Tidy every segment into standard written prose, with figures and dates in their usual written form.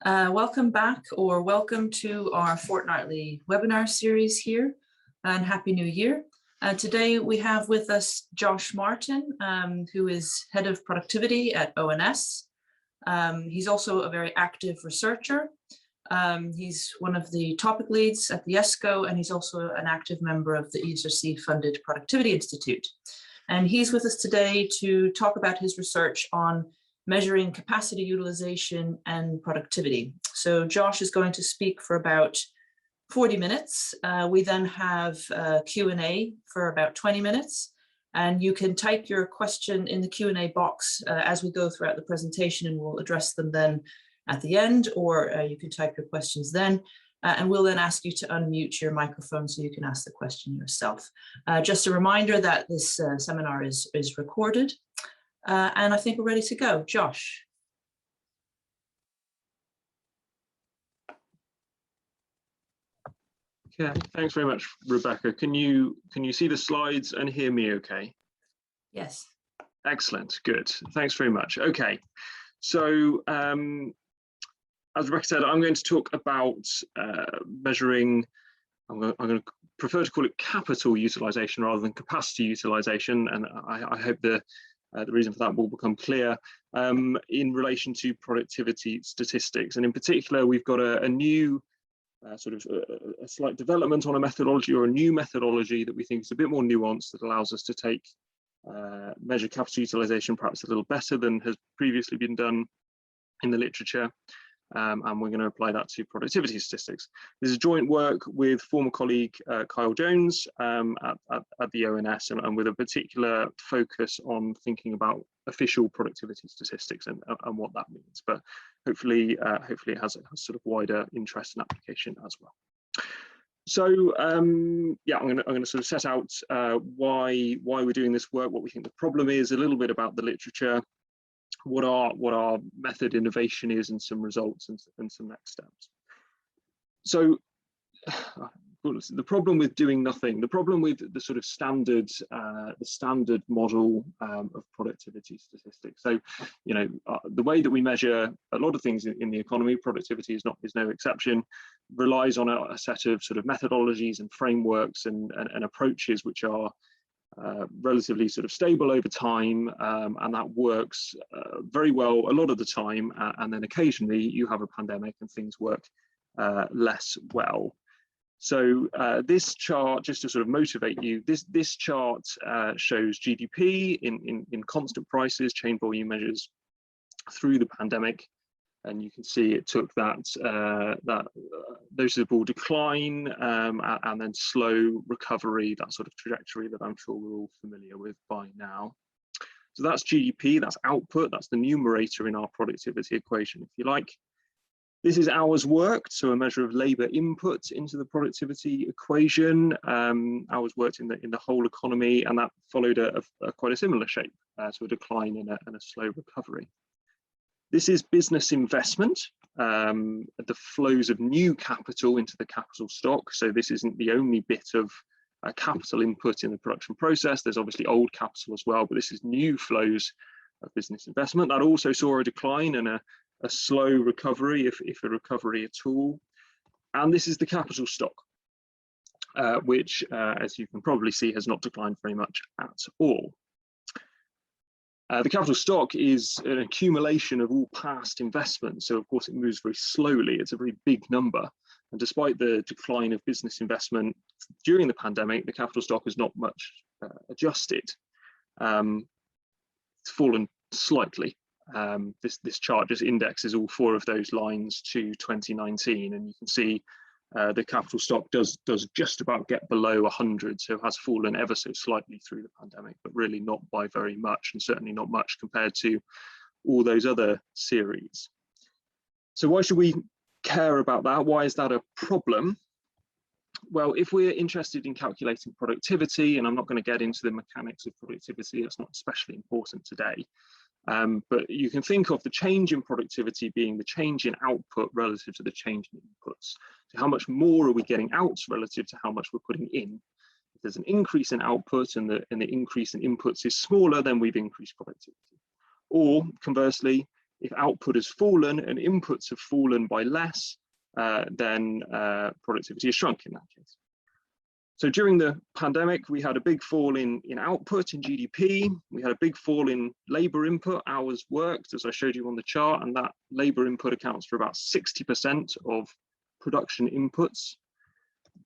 Welcome back, or welcome to our fortnightly webinar series here, and Happy New Year. Today we have with us Josh Martin, who is Head of Productivity at ONS. He's also a very active researcher. He's one of the topic leads at the ESCoE, and he's also an active member of the ESRC-funded Productivity Institute. And he's with us today to talk about his research on measuring capacity utilization and productivity. So Josh is going to speak for about 40 minutes. We then have Q&A for about 20 minutes. And you can type your question in the Q&A box as we go throughout the presentation, and we'll address them then at the end, or you can type your questions then. And we'll then ask you to unmute your microphone so you can ask the question yourself. Just a reminder that this seminar is recorded. And I think we're ready to go. Josh. Yeah, thanks very much, Rebecca. Can you see the slides and hear me okay? Yes. Excellent, good. Thanks very much. Okay, so as Rebecca said, I'm going to talk about measuring, I'm going to prefer to call it capital utilization rather than capacity utilization, and I hope the reason for that will become clear in relation to productivity statistics. And in particular, we've got a new sort of a slight development on a methodology, or a new methodology that we think is a bit more nuanced, that allows us to take measure capital utilization perhaps a little better than has previously been done in the literature. And we're going to apply that to productivity statistics. This is joint work with former colleague Kyle Jones at the ONS, and with a particular focus on thinking about official productivity statistics and what that means. But hopefully it has sort of wider interest and application as well. So yeah, I'm going to sort of set out why we're doing this work, what we think the problem is, a little bit about the literature, what our method innovation is, and some results and some next steps. So the problem with doing nothing, the problem with the sort of standard model of productivity statistics. So, you know, the way that we measure a lot of things in the economy, productivity is no exception, relies on a set of sort of methodologies and frameworks and approaches which are relatively sort of stable over time, and that works very well a lot of the time, and then occasionally you have a pandemic and things work less well. So this chart, just to sort of motivate you, this chart shows GDP in constant prices, chain volume measures through the pandemic. And you can see it took that noticeable decline and then slow recovery, that sort of trajectory that I'm sure we're all familiar with by now. So that's GDP, that's output, that's the numerator in our productivity equation, if you like. This is hours worked, so a measure of labour input into the productivity equation, hours worked in the whole economy, and that followed quite a similar shape, so a decline and a slow recovery. This is business investment, the flows of new capital into the capital stock. So this isn't the only bit of capital input in the production process. There's obviously old capital as well, but this is new flows of business investment. That also saw a decline and a slow recovery, if a recovery at all. And this is the capital stock, which, as you can probably see, has not declined very much at all. The capital stock is an accumulation of all past investments, so of course it moves very slowly. It's a very big number, and despite the decline of business investment during the pandemic, the capital stock has not much adjusted. It's fallen slightly. This chart just indexes all four of those lines to 2019, and you can see the capital stock does just about get below 100, so it has fallen ever so slightly through the pandemic, but really not by very much, and certainly not much compared to all those other series. So why should we care about that? Why is that a problem? Well, if we're interested in calculating productivity, and I'm not going to get into the mechanics of productivity, that's not especially important today, but you can think of the change in productivity being the change in output relative to the change in inputs. So how much more are we getting out relative to how much we're putting in? If there's an increase in output and the increase in inputs is smaller, then we've increased productivity. Or conversely, If output has fallen and inputs have fallen by less, then productivity has shrunk in that case. So during the pandemic, we had a big fall in output, in GDP. We had a big fall in labour input, hours worked, as I showed you on the chart, and that labour input accounts for about 60% of production inputs.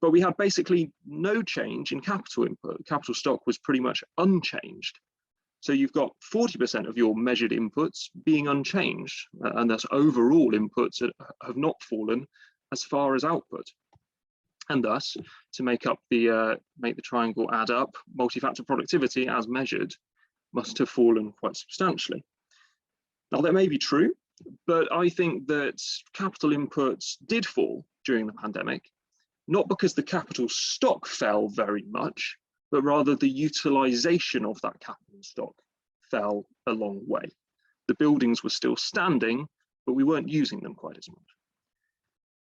But we had basically no change in capital input. Capital stock was pretty much unchanged. So you've got 40% of your measured inputs being unchanged, and thus overall inputs have not fallen as far as output. And thus, to make the triangle add up, multi-factor productivity as measured must have fallen quite substantially. Now that may be true, but I think that capital inputs did fall during the pandemic, not because the capital stock fell very much, but rather the utilisation of that capital stock fell a long way. The buildings were still standing, but we weren't using them quite as much.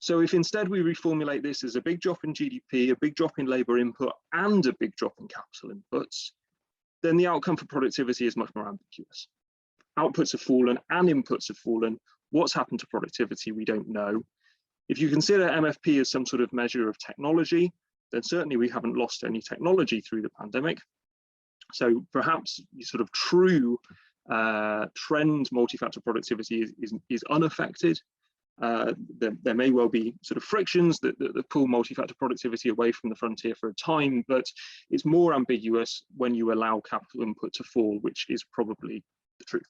So if instead we reformulate this as a big drop in GDP, a big drop in labour input, and a big drop in capital inputs, then the outcome for productivity is much more ambiguous. Outputs have fallen and inputs have fallen. What's happened to productivity, we don't know. If you consider MFP as some sort of measure of technology, then certainly we haven't lost any technology through the pandemic. So perhaps the sort of true trend multi-factor productivity is unaffected. There may well be sort of frictions that pull multi-factor productivity away from the frontier for a time, but it's more ambiguous when you allow capital input to fall, which is probably the truth.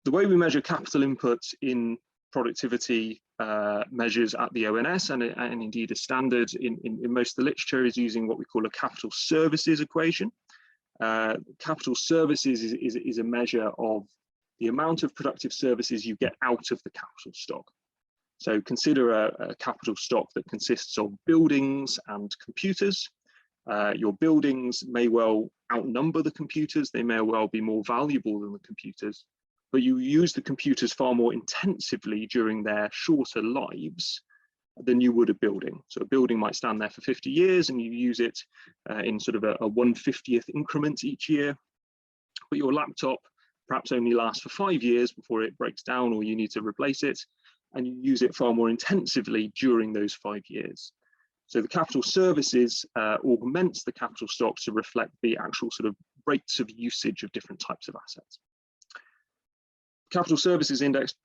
The way we measure capital inputs in productivity measures at the ONS and indeed a standard in most of the literature is using what we call a capital services equation. Capital services is a measure of the amount of productive services you get out of the capital stock. So consider a capital stock that consists of buildings and computers. Your buildings may well outnumber the computers, they may well be more valuable than the computers, but you use the computers far more intensively during their shorter lives than you would a building. So a building might stand there for 50 years and you use it in sort of a 1/50th increment each year, but your laptop perhaps only lasts for 5 years before it breaks down or you need to replace it, and you use it far more intensively during those 5 years. So the capital services augments the capital stock to reflect the actual sort of rates of usage of different types of assets. Capital services index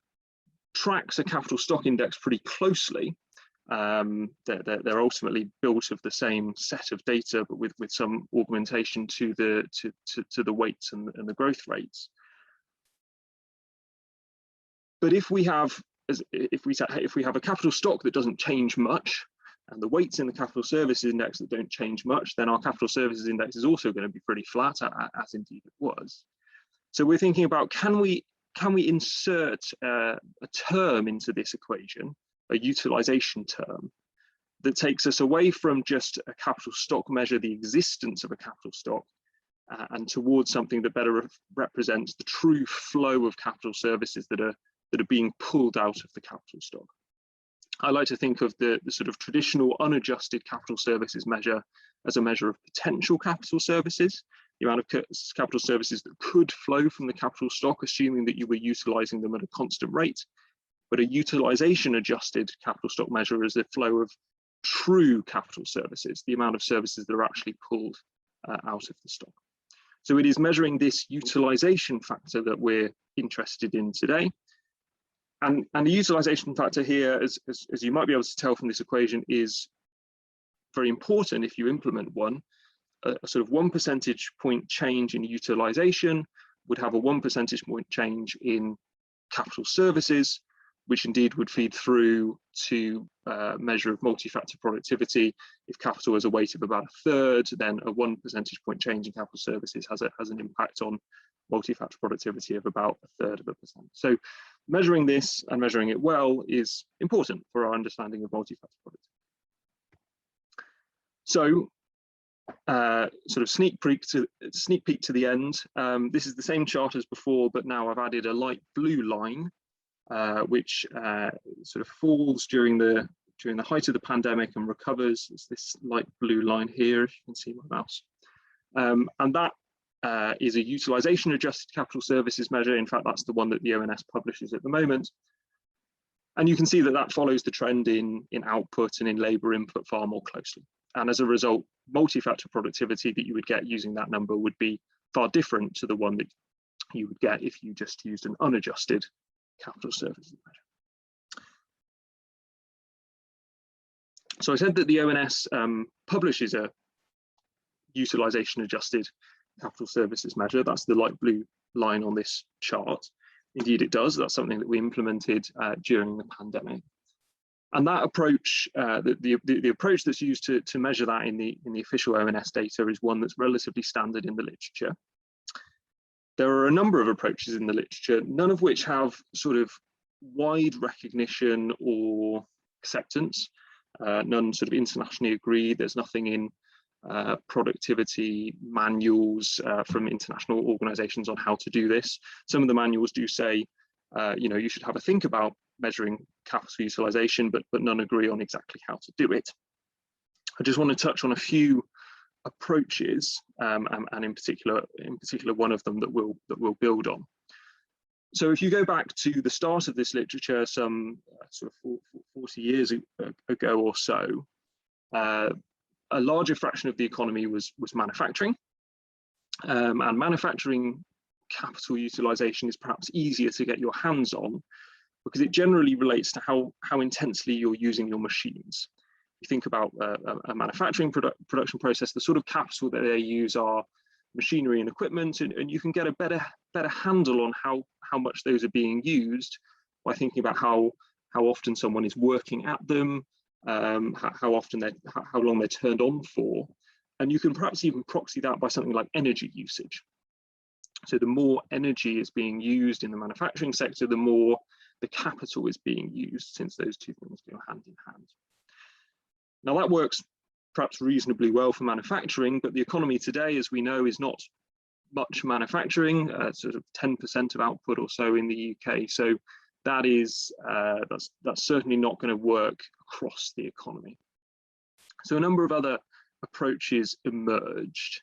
tracks a capital stock index pretty closely. They're ultimately built of the same set of data, but with some augmentation to the weights and the growth rates. But if we have a capital stock that doesn't change much, and the weights in the capital services index that don't change much, then our capital services index is also going to be pretty flat, as indeed it was. So we're thinking about, can we insert a term into this equation, a utilization term, that takes us away from just a capital stock measure, the existence of a capital stock, and towards something that better represents the true flow of capital services that are being pulled out of the capital stock. I like to think of the sort of traditional unadjusted capital services measure as a measure of potential capital services, the amount of capital services that could flow from the capital stock, assuming that you were utilizing them at a constant rate. But a utilization adjusted capital stock measure is a flow of true capital services, the amount of services that are actually pulled out of the stock. So it is measuring this utilization factor that we're interested in today. And the utilization factor here, as you might be able to tell from this equation, is very important if you implement one. A sort of 1 percentage point change in utilization would have a 1 percentage point change in capital services, which indeed would feed through to a measure of multi-factor productivity. If capital has a weight of about 1/3, then a 1 percentage point change in capital services has an impact on multi-factor productivity of about 1/3%. So measuring this and measuring it well is important for our understanding of multi-factor productivity. So sort of sneak peek to the end. This is the same chart as before, but now I've added a light blue line, which sort of falls during the height of the pandemic and recovers. It's this light blue line here, if you can see my mouse. And that is a utilisation adjusted capital services measure. In fact, that's the one that the ONS publishes at the moment. And you can see that that follows the trend in output and in labour input far more closely. And as a result, multi-factor productivity that you would get using that number would be far different to the one that you would get if you just used an unadjusted capital services measure. So I said that the ONS publishes a utilisation adjusted capital services measure. That's the light blue line on this chart. Indeed, it does. That's something that we implemented during the pandemic. And that approach, the approach that's used to measure that in the official ONS data is one that's relatively standard in the literature. There are a number of approaches in the literature, none of which have sort of wide recognition or acceptance. None sort of internationally agreed. There's nothing in productivity manuals from international organizations on how to do this. Some of the manuals do say, you should have a think about measuring capital utilization, but none agree on exactly how to do it. I just want to touch on a few approaches, and in particular one of them that we'll build on. So if you go back to the start of this literature, some sort of 40 years ago or so, a larger fraction of the economy was manufacturing, and manufacturing capital utilization is perhaps easier to get your hands on because it generally relates to how intensely you're using your machines. You think about a manufacturing production process, the sort of capital that they use are machinery and equipment, and you can get a better handle on how much those are being used by thinking about how often someone is working at them, how long they're turned on for, and you can perhaps even proxy that by something like energy usage. So the more energy is being used in the manufacturing sector, the more the capital is being used, since those two things go hand in hand. Now that works perhaps reasonably well for manufacturing, but the economy today, as we know, is not much manufacturing, sort of 10% of output or so in the UK. So that is that's certainly not going to work across the economy. So a number of other approaches emerged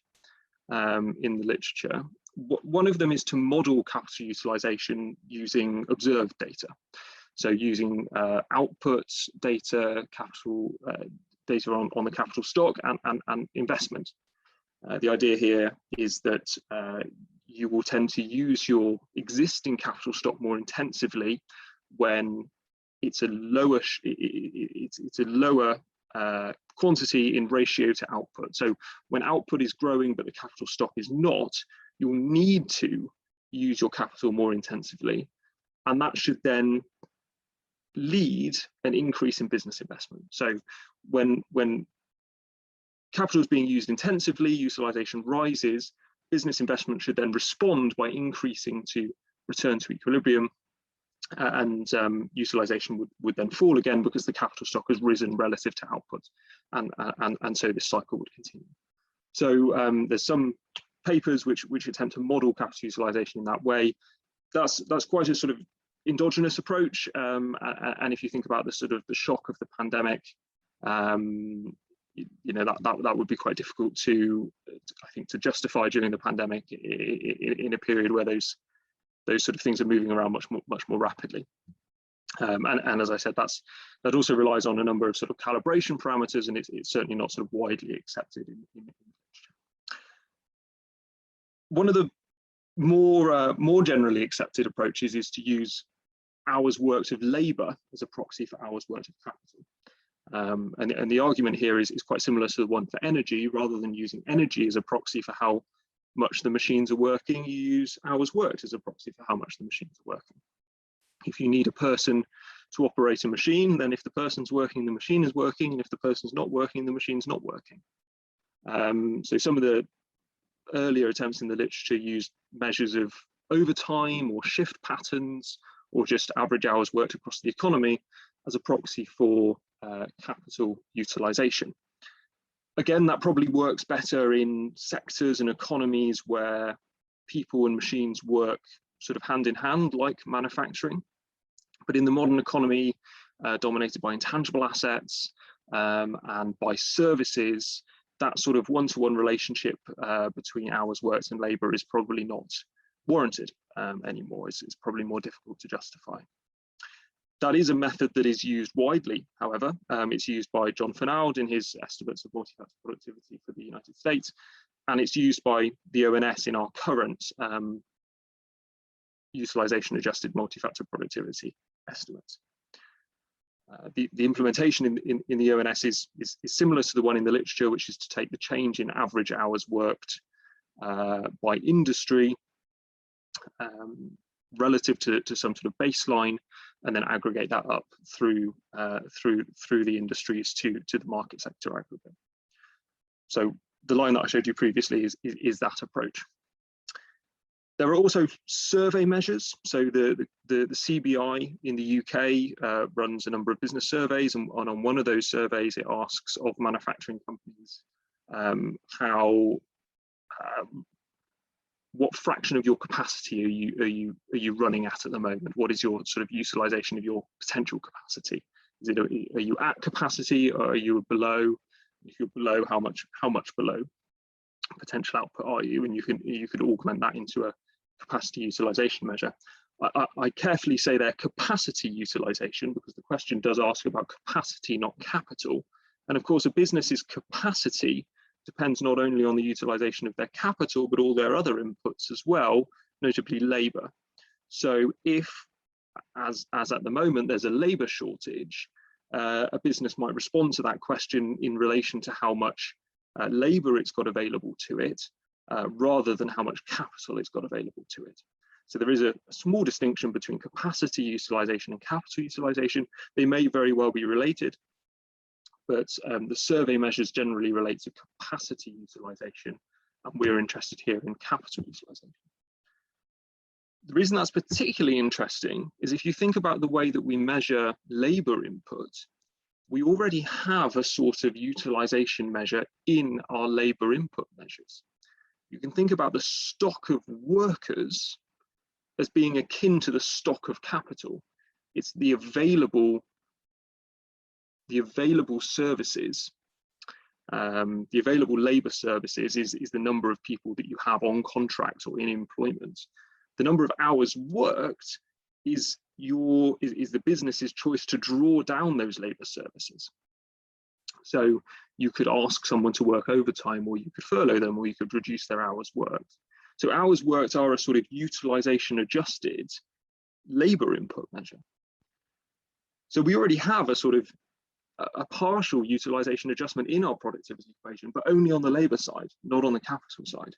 in the literature. One of them is to model capital utilization using observed data. So using output data, capital data on the capital stock and investment. The idea here is that you will tend to use your existing capital stock more intensively when it's a lower quantity in ratio to output. So when output is growing but the capital stock is not, you'll need to use your capital more intensively, and that should then lead an increase in business investment. So when capital is being used intensively, utilization rises, business investment should then respond by increasing to return to equilibrium, and utilization would then fall again because the capital stock has risen relative to output, and so this cycle would continue. So there's some papers which attempt to model capital utilization in that way. That's quite a sort of endogenous approach, and if you think about the sort of the shock of the pandemic, that would be quite difficult to, I think, to justify during the pandemic in a period where those sort of things are moving around much more rapidly. And as I said, that also relies on a number of sort of calibration parameters, and it's certainly not sort of widely accepted in literature. One of the more generally accepted approaches is to use hours worked of labour as a proxy for hours worked of capital. And the argument here is quite similar to the one for energy. Rather than using energy as a proxy for how much the machines are working, you use hours worked as a proxy for how much the machines are working. If you need a person to operate a machine, then if the person's working, the machine is working, and if the person's not working, the machine's not working. So some of the earlier attempts in the literature used measures of overtime or shift patterns or just average hours worked across the economy as a proxy for capital utilization. Again, that probably works better in sectors and economies where people and machines work sort of hand in hand, like manufacturing. But in the modern economy, dominated by intangible assets and by services, that sort of one-to-one relationship between hours worked and labour is probably not warranted anymore. It's probably more difficult to justify. That is a method that is used widely, however. It's used by John Fernald in his estimates of multifactor productivity for the United States, and it's used by the ONS in our current utilisation adjusted multifactor productivity estimates. The implementation in the ONS is similar to the one in the literature, which is to take the change in average hours worked by industry relative to some sort of baseline, and then aggregate that up through the industries to the market sector aggregate. So the line that I showed you previously is that approach. There are also survey measures. So the CBI in the UK runs a number of business surveys, and on one of those surveys it asks of manufacturing companies what fraction of your capacity are you running at the moment? What is your sort of utilisation of your potential capacity? Are you at capacity, or are you below? If you're below, how much below potential output are you? And you could augment that into a capacity utilisation measure. I carefully say there capacity utilisation, because the question does ask about capacity, not capital. And of course, a business's capacity depends not only on the utilisation of their capital, but all their other inputs as well, notably labour. So if, as at the moment, there's a labour shortage, a business might respond to that question in relation to how much labour it's got available to it, rather than how much capital it's got available to it. So there is a small distinction between capacity utilisation and capital utilisation. They may very well be related, but the survey measures generally relate to capacity utilisation, and we're interested here in capital utilisation. The reason that's particularly interesting is if you think about the way that we measure labour input, we already have a sort of utilisation measure in our labour input measures. You can think about the stock of workers as being akin to the stock of capital. It's the available services, the available labour services is the number of people that you have on contract or in employment. The number of hours worked is the business's choice to draw down those labour services. So you could ask someone to work overtime, or you could furlough them, or you could reduce their hours worked. So hours worked are a sort of utilisation adjusted labour input measure. So we already have a sort of a partial utilisation adjustment in our productivity equation, but only on the labour side, not on the capital side.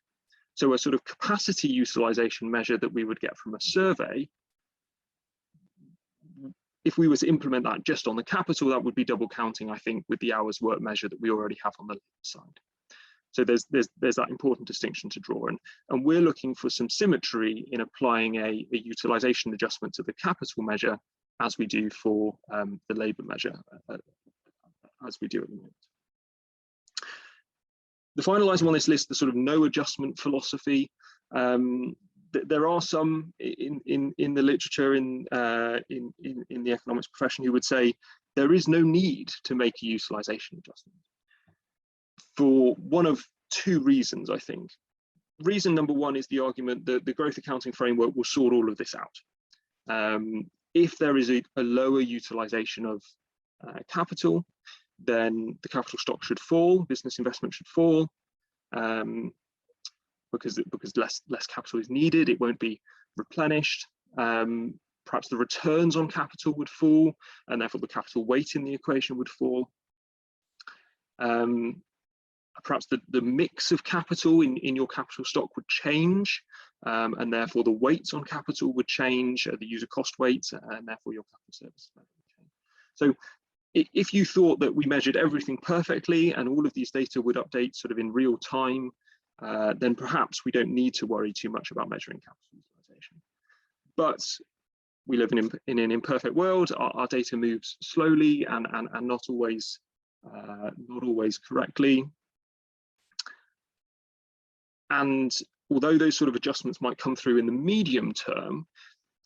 So a sort of capacity utilisation measure that we would get from a survey, if we were to implement that just on the capital, that would be double counting, I think, with the hours work measure that we already have on the labour side. So there's that important distinction to draw, and we're looking for some symmetry in applying a utilisation adjustment to the capital measure as we do for the labour measure, as we do at the moment. The final item on this list, the sort of no adjustment philosophy. There are some in the literature in the economics profession who would say there is no need to make a utilisation adjustment for one of two reasons, I think. Reason number one is the argument that the growth accounting framework will sort all of this out. If there is a lower utilisation of capital, then the capital stock should fall, business investment should fall, because less capital is needed, it won't be replenished. Perhaps the returns on capital would fall, and therefore the capital weight in the equation would fall. Perhaps the mix of capital in your capital stock would change, and therefore the weights on capital would change, the user cost weight, and therefore your capital service would change. So if you thought that we measured everything perfectly and all of these data would update sort of in real time, then perhaps we don't need to worry too much about measuring capital utilization. But we live in an imperfect world. Our data moves slowly and not always correctly. And although those sort of adjustments might come through in the medium term,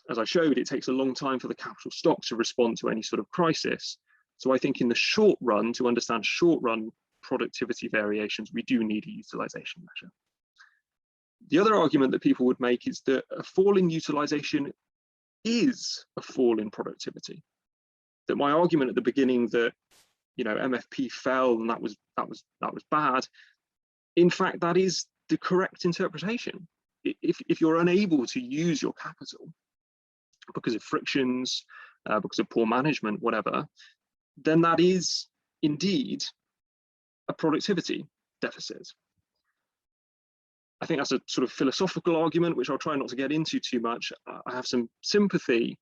as I showed, it takes a long time for the capital stock to respond to any sort of crisis. So I think in the short run, to understand short run productivity variations, we do need a utilization measure. The other argument that people would make is that a fall in utilization is a fall in productivity. That my argument at the beginning that, you know, MFP fell and that was bad, in fact, that is the correct interpretation. If you're unable to use your capital because of frictions, because of poor management, whatever, then that is indeed a productivity deficit. I think that's a sort of philosophical argument, which I'll try not to get into too much. I have some sympathy.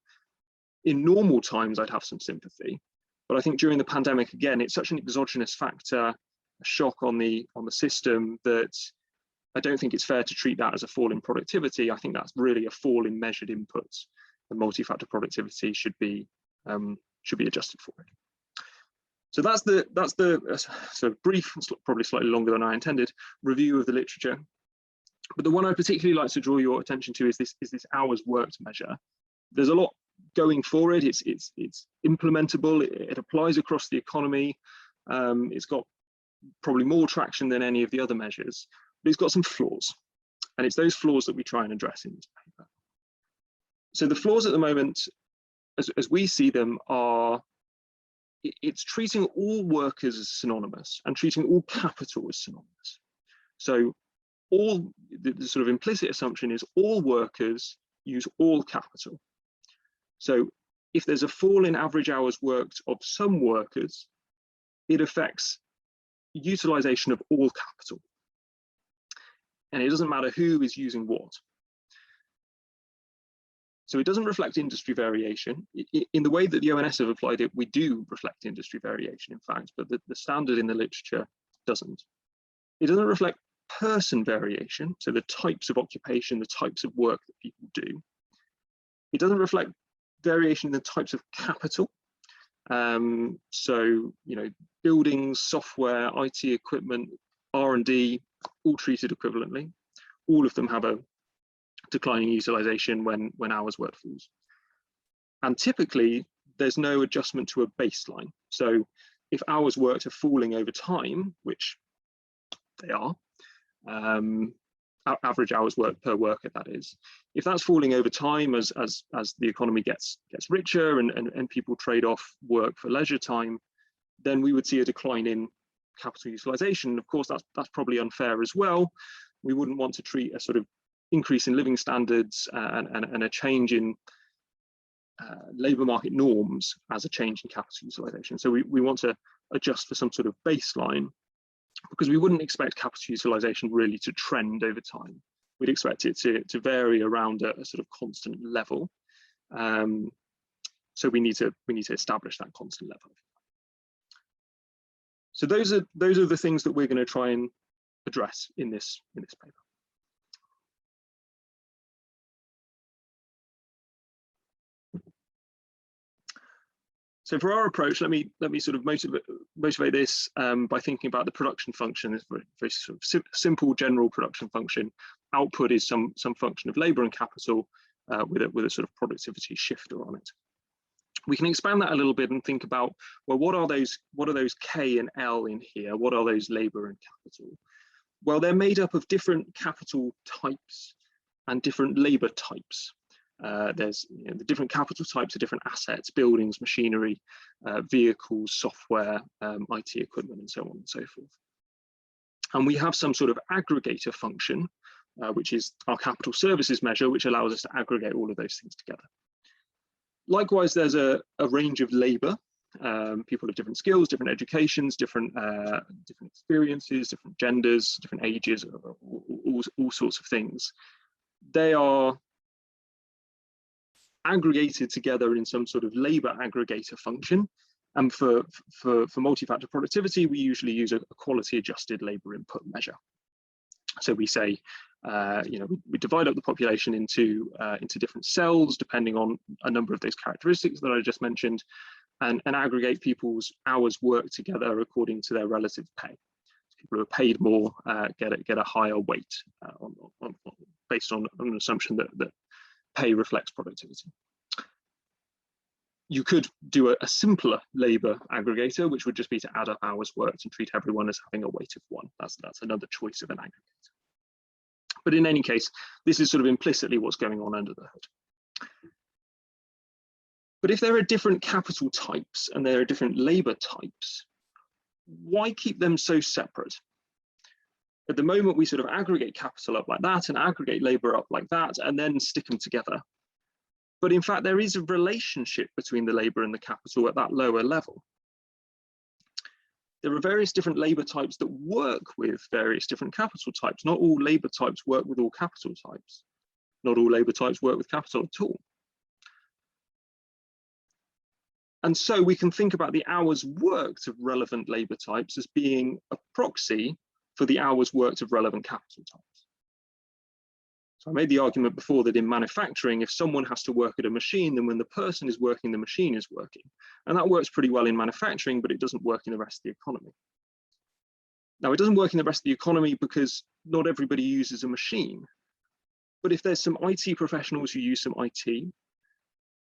In normal times, I'd have some sympathy. But I think during the pandemic, again, it's such an exogenous factor, a shock on the system, that I don't think it's fair to treat that as a fall in productivity. I think that's really a fall in measured inputs. The multi-factor productivity should be adjusted for it. So that's the sort of brief, probably slightly longer than I intended, review of the literature. But the one I particularly like to draw your attention to is this hours worked measure. There's a lot going for it. It's implementable. It applies across the economy. It's got probably more traction than any of the other measures, but it's got some flaws, and it's those flaws that we try and address in this paper. So the flaws at the moment, as we see them, are it's treating all workers as synonymous and treating all capital as synonymous. So all the sort of implicit assumption is all workers use all capital. So if there's a fall in average hours worked of some workers, it affects utilization of all capital. And it doesn't matter who is using what. So it doesn't reflect industry variation. In the way that the ONS have applied it, we do reflect industry variation, in fact, but the standard in the literature doesn't. It doesn't reflect person variation, so the types of occupation, the types of work that people do. It doesn't reflect variation in the types of capital. So, you know, buildings, software, IT equipment, R&D, all treated equivalently. All of them have a declining utilization when hours worked falls. And typically, there's no adjustment to a baseline. So if hours worked are falling over time, which they are, average hours worked per worker, that is, if that's falling over time as the economy gets richer and people trade off work for leisure time, then we would see a decline in capital utilization. Of course, that's probably unfair as well. We wouldn't want to treat a sort of increase in living standards and a change in labour market norms as a change in capital utilization. So we want to adjust for some sort of baseline, because we wouldn't expect capital utilization really to trend over time. We'd expect it to vary around a sort of constant level. So we need to establish that constant level. So those are the things that we're going to try and address in this paper. So for our approach, let me sort of motivate this by thinking about the production function. It's very sort of simple general production function. Output is some function of labour and capital with a sort of productivity shifter on it. We can expand that a little bit and think about, well, what are those K and L in here? What are those labour and capital? Well, they're made up of different capital types and different labour types. There's the different capital types of different assets, buildings, machinery, vehicles, software, IT equipment, and so on and so forth. And we have some sort of aggregator function, which is our capital services measure, which allows us to aggregate all of those things together. Likewise, there's a range of labour, people of different skills, different educations, different experiences, different genders, different ages, all sorts of things. They are aggregated together in some sort of labour aggregator function. And for multi-factor productivity, we usually use a quality adjusted labour input measure. So we say, we divide up the population into different cells, depending on a number of those characteristics that I just mentioned, and aggregate people's hours worked together according to their relative pay. People who are paid more get a higher weight based on an assumption that pay reflects productivity. you could do a simpler labour aggregator, which would just be to add up hours worked and treat everyone as having a weight of 1. That's another choice of an aggregator. But in any case, this is sort of implicitly what's going on under the hood. But if there are different capital types and there are different labour types, why keep them so separate? At the moment, we sort of aggregate capital up like that and aggregate labour up like that and then stick them together. But in fact, there is a relationship between the labour and the capital at that lower level. There are various different labour types that work with various different capital types. Not all labour types work with all capital types. Not all labour types work with capital at all. And so we can think about the hours worked of relevant labour types as being a proxy for the hours worked of relevant capital types. So I made the argument before that in manufacturing, if someone has to work at a machine, then when the person is working, the machine is working. And that works pretty well in manufacturing, but it doesn't work in the rest of the economy. Now, it doesn't work in the rest of the economy because not everybody uses a machine. But if there's some IT professionals who use some IT,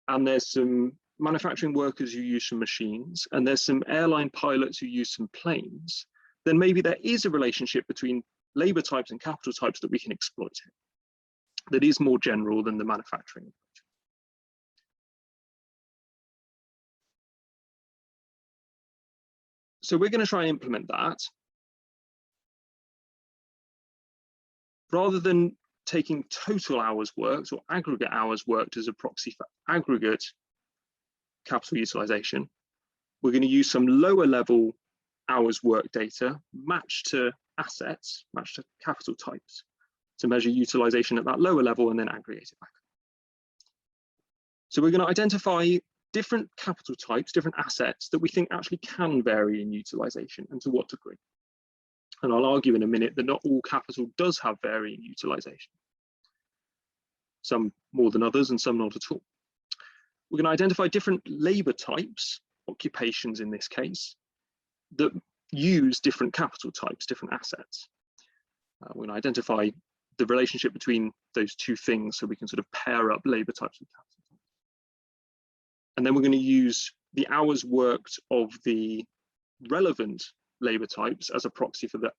and there's some manufacturing workers who use some machines, and there's some airline pilots who use some planes, then maybe there is a relationship between labour types and capital types that we can exploit here, that is more general than the manufacturing approach. So we're going to try and implement that. Rather than taking total hours worked or aggregate hours worked as a proxy for aggregate capital utilisation, we're going to use some lower level hours worked data matched to assets, matched to capital types, to measure utilisation at that lower level and then aggregate it back. So we're going to identify different capital types, different assets that we think actually can vary in utilisation and to what degree. And I'll argue in a minute that not all capital does have varying utilisation. Some more than others and some not at all. We're going to identify different labour types, occupations in this case, that use different capital types, different assets. We're going to identify the relationship between those two things so we can sort of pair up labour types and capital types. And then we're going to use the hours worked of the relevant labour types as a proxy for the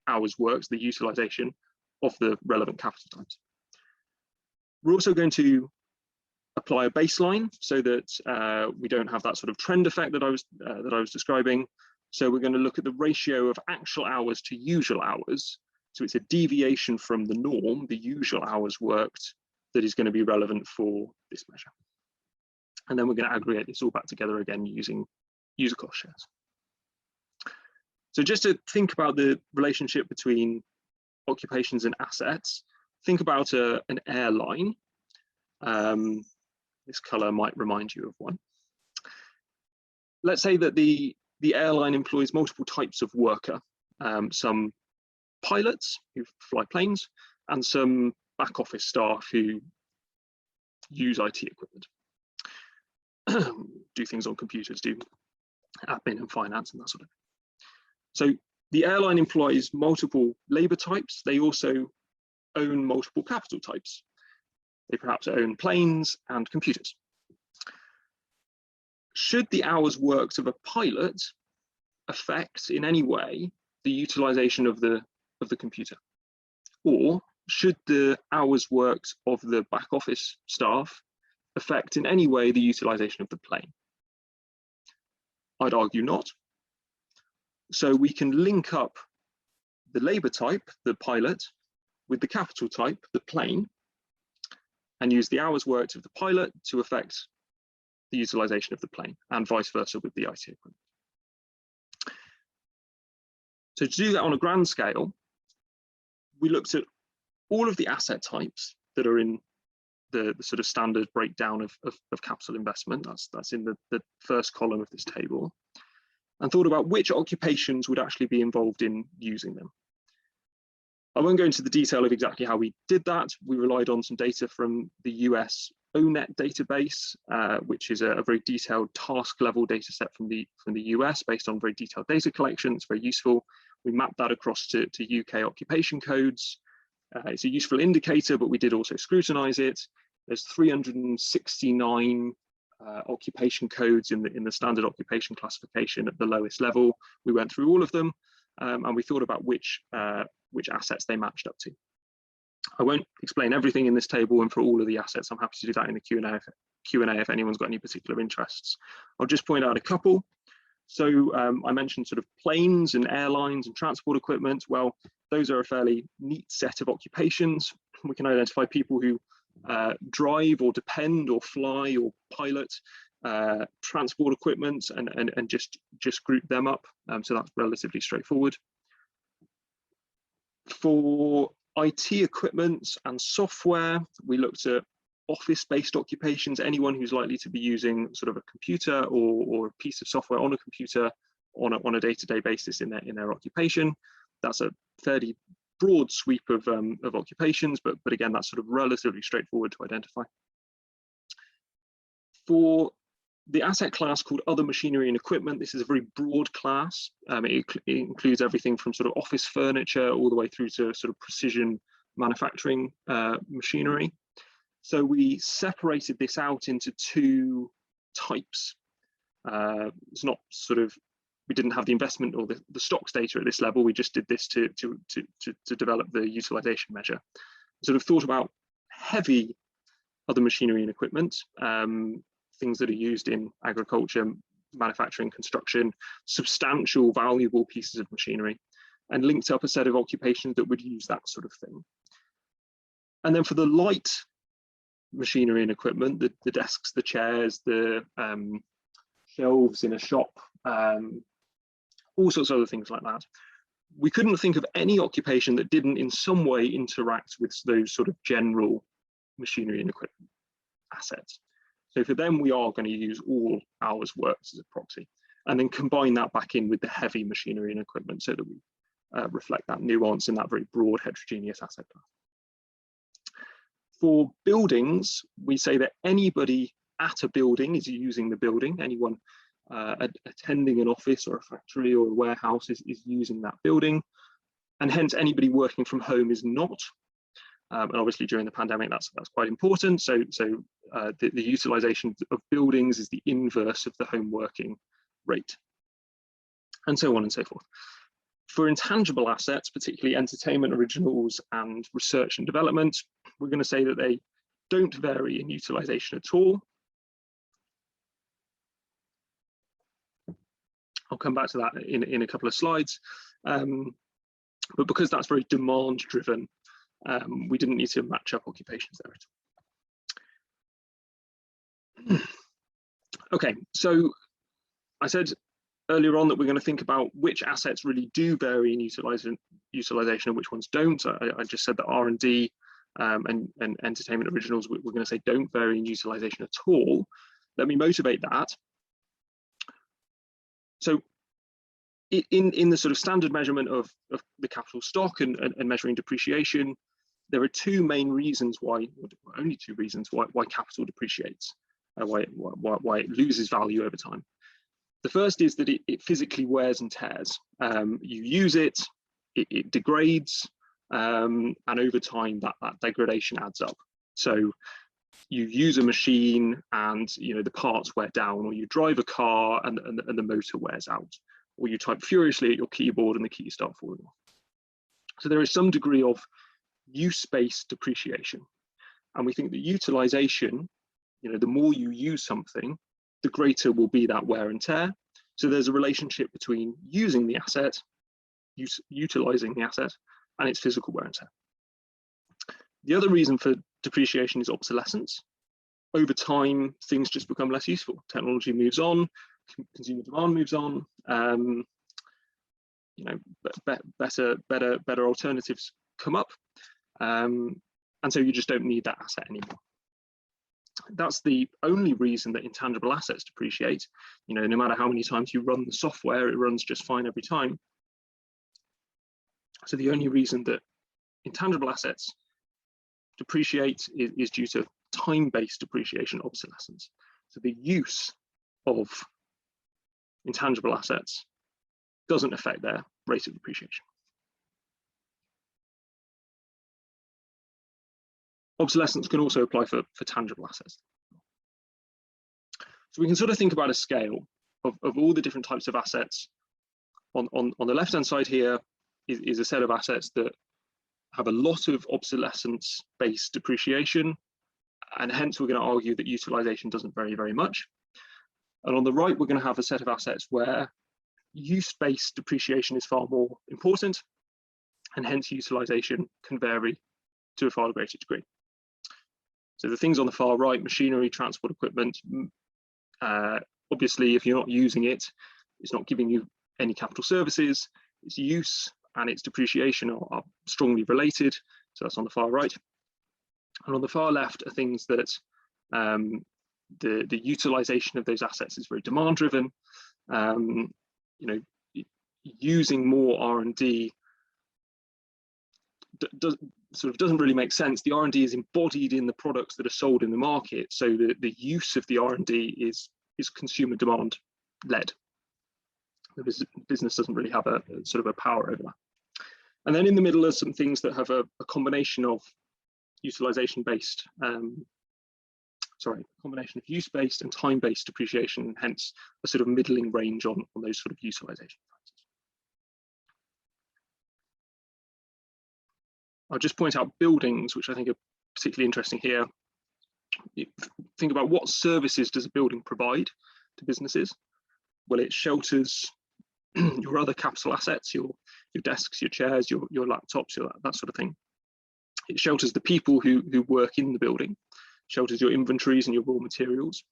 hours worked, the utilisation of the relevant capital types. We're also going to apply a baseline so that we don't have that sort of trend effect that I was describing. So we're going to look at the ratio of actual hours to usual hours. So it's a deviation from the norm, the usual hours worked, that is going to be relevant for this measure. And then we're going to aggregate this all back together again using user cost shares. So just to think about the relationship between occupations and assets, think about an airline. This color might remind you of one. Let's say that the airline employs multiple types of worker, some pilots who fly planes and some back office staff who use IT equipment, do things on computers, do admin and finance and that sort of thing. So the airline employs multiple labour types. They also own multiple capital types. They perhaps own planes and computers. Should the hours worked of a pilot affect in any way the utilisation of the computer? Or should the hours worked of the back office staff affect in any way the utilisation of the plane? I'd argue not. So we can link up the labour type, the pilot, with the capital type, the plane, and use the hours worked of the pilot to affect the utilisation of the plane, and vice versa with the IT equipment. So to do that on a grand scale, we looked at all of the asset types that are in the sort of standard breakdown of capital investment. That's in the first column of this table, and thought about which occupations would actually be involved in using them. I won't go into the detail of exactly how we did that. We relied on some data from the US ONET database, which is a very detailed task level data set from the US based on very detailed data collection. It's very useful. We mapped that across to UK occupation codes. It's a useful indicator, but we did also scrutinize it. There's 369 occupation codes in the standard occupation classification at the lowest level. We went through all of them, and we thought about which assets they matched up to. I won't explain everything in this table, and for all of the assets, I'm happy to do that in the Q&A if anyone's got any particular interests. I'll just point out a couple. So I mentioned sort of planes and airlines and transport equipment. Well, those are a fairly neat set of occupations. We can identify people who drive or depend or fly or pilot transport equipment and just group them up. So that's relatively straightforward. For IT equipment and software, we looked at office-based occupations, anyone who's likely to be using sort of a computer or a piece of software on a computer on a day-to-day basis in their occupation. That's a fairly broad sweep of occupations, but again, that's sort of relatively straightforward to identify. For the asset class called other machinery and equipment, this is a very broad class. It includes everything from sort of office furniture all the way through to sort of precision manufacturing machinery. So we separated this out into two types. It's not sort of, we didn't have the investment or the stocks data at this level. We just did this to develop the utilization measure. Sort of thought about heavy other machinery and equipment, things that are used in agriculture, manufacturing, construction, substantial, valuable pieces of machinery, and linked up a set of occupations that would use that sort of thing. And then for the light machinery and equipment, the desks, the chairs, the shelves in a shop, all sorts of other things like that. We couldn't think of any occupation that didn't in some way interact with those sort of general machinery and equipment assets. So for them, we are going to use all hours worked as a proxy, and then combine that back in with the heavy machinery and equipment so that we reflect that nuance in that very broad heterogeneous asset class. For buildings, we say that anybody at a building is using the building. Anyone attending an office or a factory or a warehouse is using that building. And hence anybody working from home is not. And obviously during the pandemic, that's quite important. So the utilization of buildings is the inverse of the home working rate, and so on and so forth. For intangible assets, particularly entertainment, originals, and research and development, we're going to say that they don't vary in utilization at all. I'll come back to that in a couple of slides. But because that's very demand driven, we didn't need to match up occupations there at all. Okay, so I said earlier on that we're going to think about which assets really do vary in utilization and which ones don't. I just said that R&D and entertainment originals, we're going to say don't vary in utilization at all. Let me motivate that. So in the sort of standard measurement of the capital stock and measuring depreciation, there are two main reasons why, only two reasons why capital depreciates, why it loses value over time. The first is that it physically wears and tears. You use it, it degrades, and over time that degradation adds up. So you use a machine and the parts wear down, or you drive a car and the motor wears out, or you type furiously at your keyboard and the keys start falling off. So there is some degree of use-based depreciation, and we think that utilization, the more you use something, the greater will be that wear and tear. So there's a relationship between using the asset, utilizing the asset, and its physical wear and tear. The other reason for depreciation is obsolescence. Over time, things just become less useful. Technology moves on, consumer demand moves on. Better alternatives come up, and so you just don't need that asset anymore. That's the only reason that intangible assets depreciate. No matter how many times you run the software, it runs just fine every time. So the only reason that intangible assets depreciate is due to time-based depreciation, obsolescence. So the use of intangible assets doesn't affect their rate of depreciation. Obsolescence can also apply for tangible assets. So we can sort of think about a scale of all the different types of assets. On the left-hand side here is a set of assets that have a lot of obsolescence-based depreciation, and hence we're going to argue that utilization doesn't vary very much. And on the right, we're going to have a set of assets where use-based depreciation is far more important, and hence utilization can vary to a far greater degree. So the things on the far right, machinery, transport equipment, obviously if you're not using it, it's not giving you any capital services. Its use and its depreciation are strongly related, so that's on the far right. And on the far left are things that the utilization of those assets is very demand driven. You know, using more R&D doesn't really make sense. The R&D is embodied in the products that are sold in the market, so the use of the R&D is consumer demand led. The business doesn't really have a sort of a power over that. And then in the middle are some things that have a combination of utilization based, combination of use based and time based depreciation, and hence a sort of middling range on those sort of utilization factors. I'll just point out buildings, which I think are particularly interesting here. Think about what services does a building provide to businesses? Well, it shelters your other capital assets, your desks, your chairs, your laptops, that sort of thing. It shelters the people who work in the building, shelters your inventories and your raw materials.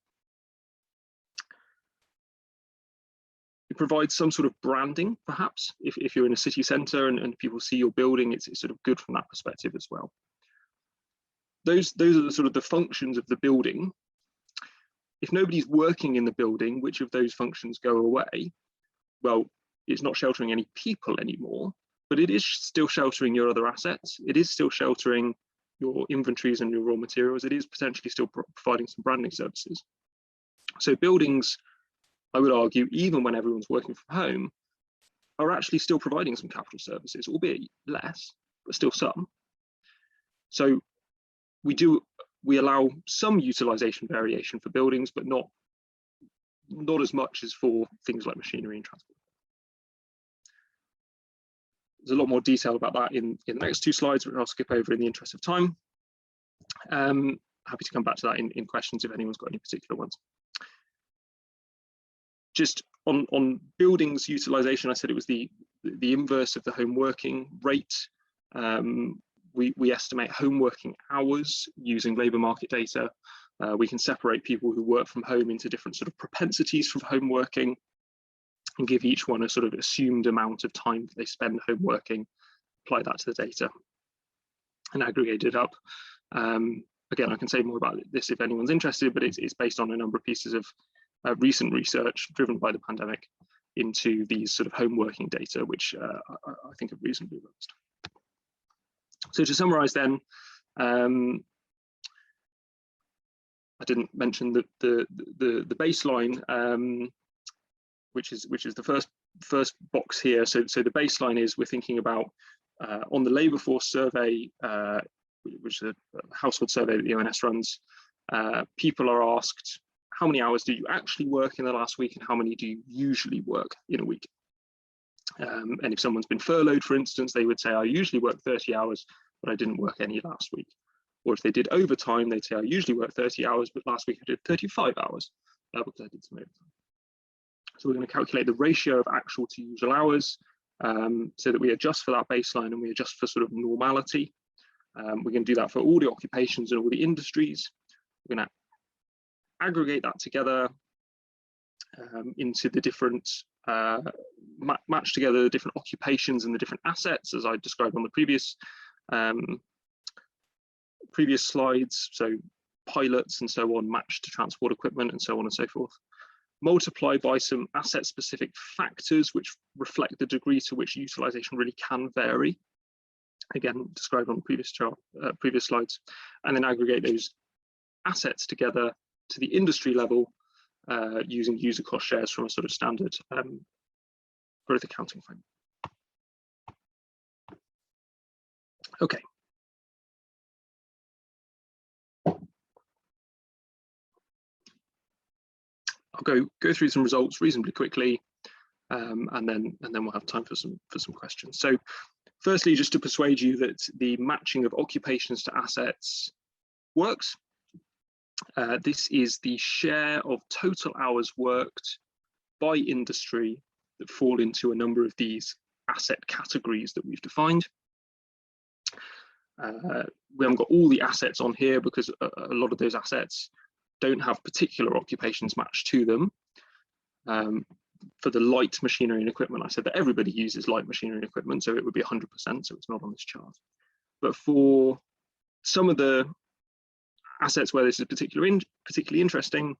It provides some sort of branding, perhaps, if you're in a city centre and people see your building, it's sort of good from that perspective as well. Those are the sort of the functions of the building. If nobody's working in the building, which of those functions go away? Well, it's not sheltering any people anymore, but it is still sheltering your other assets. It is still sheltering your inventories and your raw materials. It is potentially still providing some branding services. So buildings, I would argue, even when everyone's working from home, are actually still providing some capital services, albeit less, but still some. So we allow some utilization variation for buildings, but not as much as for things like machinery and transport. There's a lot more detail about that in the next two slides, which I'll skip over in the interest of time. Happy to come back to that in questions if anyone's got any particular ones. Just on buildings utilization, I said it was the inverse of the home working rate. We estimate home working hours using labour market data. We can separate people who work from home into different sort of propensities from home working and give each one a sort of assumed amount of time that they spend home working, apply that to the data and aggregate it up. Again, I can say more about this if anyone's interested, but it's based on a number of pieces of recent research driven by the pandemic into these sort of home working data, which I think are reasonably robust. So to summarize then, I didn't mention that the baseline, which is the first box here. So the baseline is we're thinking about on the labour force survey, which is a household survey that the ONS runs. People are asked, how many hours do you actually work in the last week, and how many do you usually work in a week? And if someone's been furloughed, for instance, they would say, I usually work 30 hours, but I didn't work any last week. Or if they did overtime, they'd say, I usually work 30 hours, but last week I did 35 hours because I did some overtime. So we're going to calculate the ratio of actual to usual hours so that we adjust for that baseline and we adjust for sort of normality. We're going to do that for all the occupations and all the industries. We're going to aggregate that together into the different, match together the different occupations and the different assets as I described on the previous slides. So pilots and so on matched to transport equipment and so on and so forth. Multiply by some asset specific factors which reflect the degree to which utilization really can vary. Again, described on the previous slides, and then aggregate those assets together to the industry level using user cost shares from a sort of standard growth accounting framework. Okay. I'll go through some results reasonably quickly, and then we'll have time for some questions. So firstly, just to persuade you that the matching of occupations to assets works. This is the share of total hours worked by industry that fall into a number of these asset categories that we've defined. We haven't got all the assets on here because a lot of those assets don't have particular occupations matched to them. For the light machinery and equipment, I said that everybody uses light machinery and equipment, so it would be 100%, so it's not on this chart. But for some of the assets where this is particularly interesting,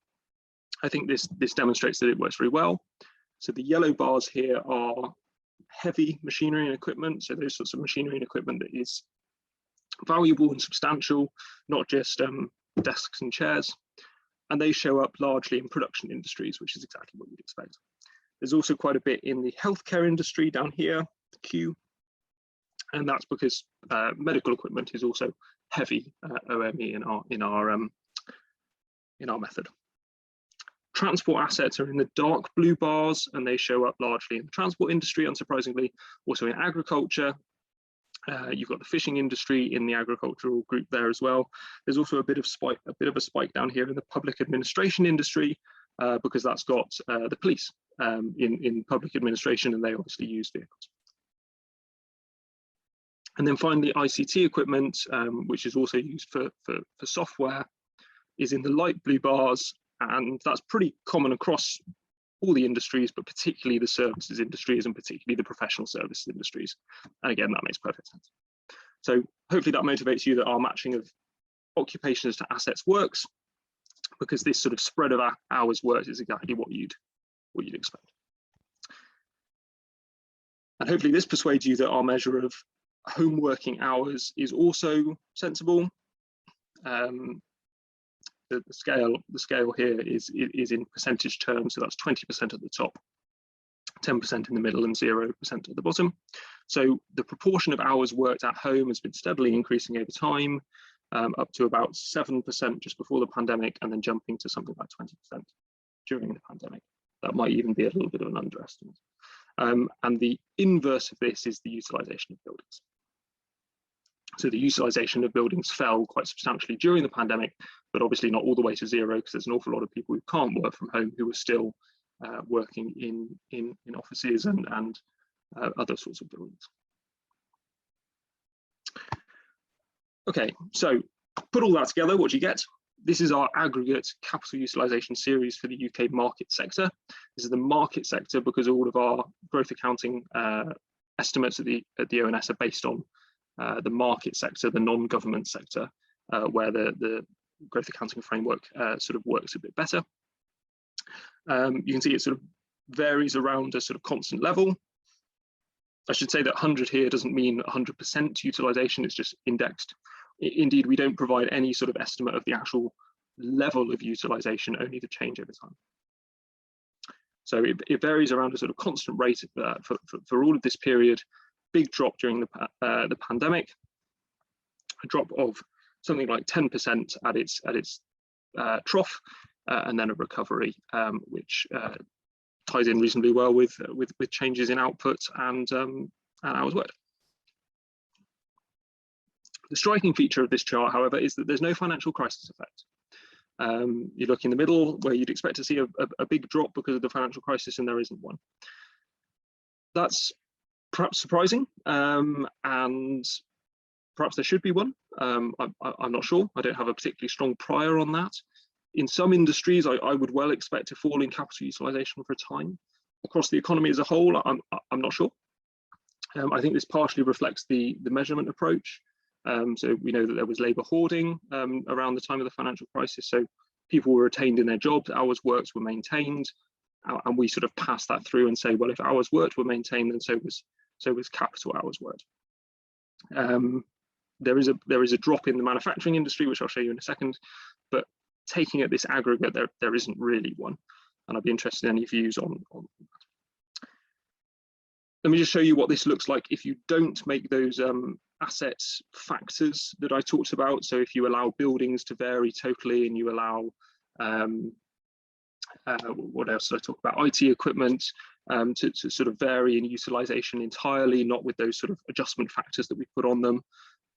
I think this demonstrates that it works very well. So the yellow bars here are heavy machinery and equipment, so those sorts of machinery and equipment that is valuable and substantial, not just desks and chairs. And they show up largely in production industries, which is exactly what you'd expect. There's also quite a bit in the healthcare industry down here, the Q, and that's because medical equipment is also heavy OME in our method. Transport assets are in the dark blue bars, and they show up largely in the transport industry, unsurprisingly, also in agriculture. You've got the fishing industry in the agricultural group there as well. There's also a bit of a spike down here in the public administration industry, because that's got the police in public administration, and they obviously use vehicles. And then finally, ICT equipment, which is also used for software, is in the light blue bars, and that's pretty common across all the industries, but particularly the services industries and particularly the professional services industries. And again, that makes perfect sense. So hopefully that motivates you that our matching of occupations to assets works, because this sort of spread of hours worked is exactly what you'd expect. And hopefully this persuades you that our measure of home working hours is also sensible. The scale here is in percentage terms, so that's 20% at the top, 10% in the middle, and 0% at the bottom. So the proportion of hours worked at home has been steadily increasing over time, up to about 7% just before the pandemic, and then jumping to something like 20% during the pandemic. That might even be a little bit of an underestimate. And the inverse of this is the utilisation of buildings. So the utilisation of buildings fell quite substantially during the pandemic, but obviously not all the way to zero, because there's an awful lot of people who can't work from home who are still working in offices and other sorts of buildings. Okay, so put all that together, what do you get? This is our aggregate capital utilisation series for the UK market sector. This is the market sector because all of our growth accounting estimates at the ONS are based on the market sector, the non-government sector, where the growth accounting framework sort of works a bit better. You can see it sort of varies around a sort of constant level. I should say that 100 here doesn't mean 100% utilisation, it's just indexed. Indeed, we don't provide any sort of estimate of the actual level of utilisation, only the change over time. So it varies around a sort of constant rate for all of this period. Big drop during the pandemic, a drop of something like 10% at its trough, and then a recovery, which ties in reasonably well with changes in output and hours worked. The striking feature of this chart, however, is that there's no financial crisis effect. You look in the middle where you'd expect to see a big drop because of the financial crisis, and there isn't one. That's perhaps surprising, and perhaps there should be one. I'm not sure. I don't have a particularly strong prior on that. In some industries, I would well expect a fall in capital utilisation for a time. Across the economy as a whole, I'm not sure. I think this partially reflects the measurement approach. So we know that there was labour hoarding around the time of the financial crisis. So people were retained in their jobs, hours worked were maintained, and we sort of pass that through and say, well, if hours worked were maintained, then so was capital hours worked. There is a drop in the manufacturing industry, which I'll show you in a second, but taking at this aggregate, there isn't really one, and I'd be interested in any views on that. Let me just show you what this looks like if you don't make those asset factors that I talked about. So if you allow buildings to vary totally, and you allow What else did I talk about? IT equipment to sort of vary in utilization entirely, not with those sort of adjustment factors that we put on them.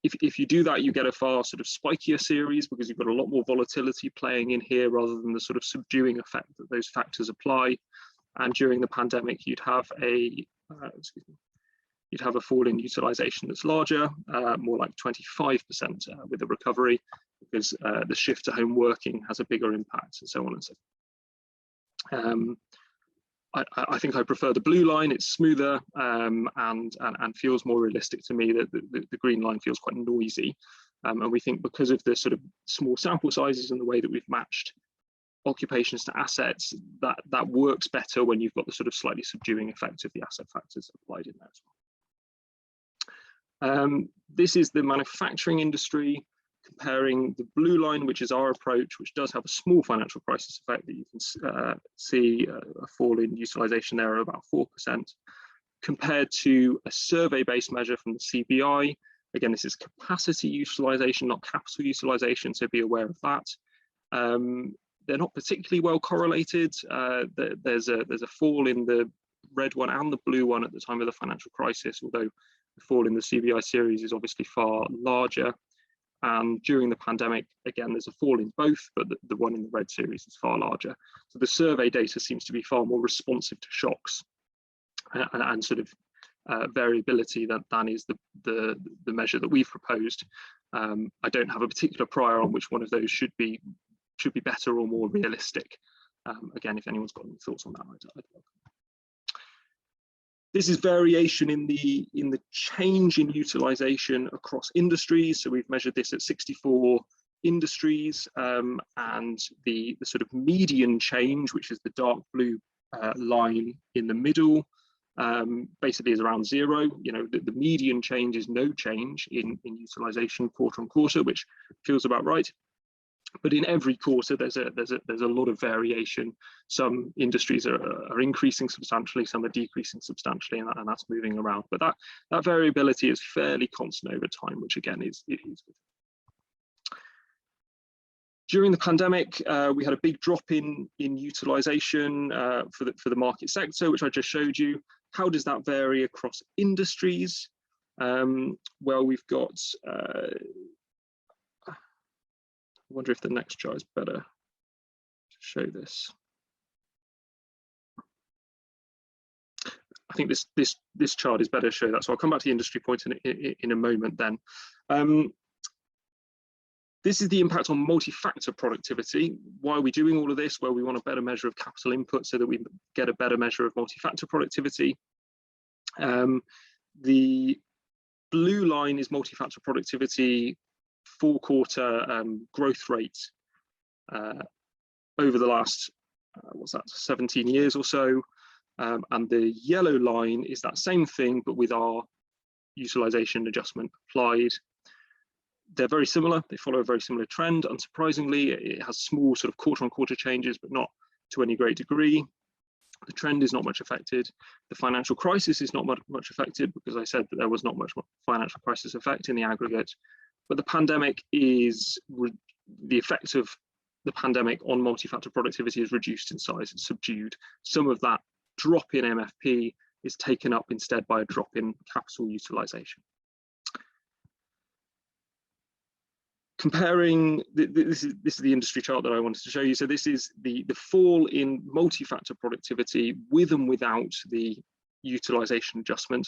If you do that, you get a far sort of spikier series because you've got a lot more volatility playing in here rather than the sort of subduing effect that those factors apply. And during the pandemic, you'd have a fall in utilization that's larger, more like 25% with the recovery, because the shift to home working has a bigger impact, and so on and so forth. I think I prefer the blue line. It's smoother and feels more realistic to me. That the green line feels quite noisy, and we think because of the sort of small sample sizes and the way that we've matched occupations to assets, that works better when you've got the sort of slightly subduing effect of the asset factors applied in there as well. This is the manufacturing industry, comparing the blue line, which is our approach, which does have a small financial crisis effect that you can see a fall in utilization there of about 4%, compared to a survey-based measure from the CBI. Again, this is capacity utilization, not capital utilization, so be aware of that. They're not particularly well correlated. There's a fall in the red one and the blue one at the time of the financial crisis, although the fall in the CBI series is obviously far larger. And during the pandemic, again, there's a fall in both, but the one in the red series is far larger. So the survey data seems to be far more responsive to shocks and sort of variability than is the measure that we've proposed. I don't have a particular prior on which one of those should be better or more realistic. Again, if anyone's got any thoughts on that, I'd welcome. This is variation in the change in utilization across industries. So we've measured this at 64 industries, and the sort of median change, which is the dark blue line in the middle, basically is around 0. You know, the median change is no change in utilization quarter on quarter, which feels about right. But in every quarter, there's a lot of variation. Some industries are increasing substantially, some are decreasing substantially, and that's moving around. But that variability is fairly constant over time, which again is good. During the pandemic, we had a big drop in utilization for the market sector, which I just showed you. How does that vary across industries? Well, we've got. I wonder if the next chart is better to show this. I think this chart is better to show that. So I'll come back to the industry point in a moment then. This is the impact on multi-factor productivity. Why are we doing all of this? Well, we want a better measure of capital input so that we get a better measure of multi-factor productivity. The blue line is multi-factor productivity 4-quarter growth rate over the last, 17 years or so. And the yellow line is that same thing, but with our utilization adjustment applied. They're very similar. They follow a very similar trend. Unsurprisingly, it has small sort of quarter-on-quarter changes, but not to any great degree. The trend is not much affected. The financial crisis is not much affected because I said that there was not much financial crisis effect in the aggregate. But the pandemic is, the effect of the pandemic on multi-factor productivity is reduced in size, it's subdued. Some of that drop in MFP is taken up instead by a drop in capital utilization. Comparing, this is the industry chart that I wanted to show you. So this is the fall in multi-factor productivity with and without the utilization adjustment.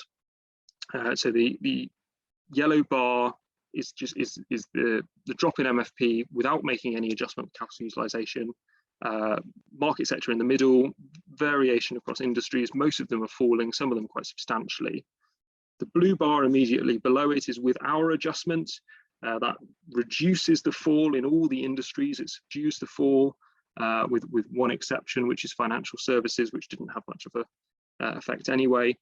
So the yellow bar is the drop in MFP without making any adjustment for capital utilization. Market sector in the middle, variation across industries. Most of them are falling, some of them quite substantially. The blue bar immediately below it is with our adjustment. That reduces the fall in all the industries. It subdues the fall with one exception, which is financial services, which didn't have much of a effect anyway.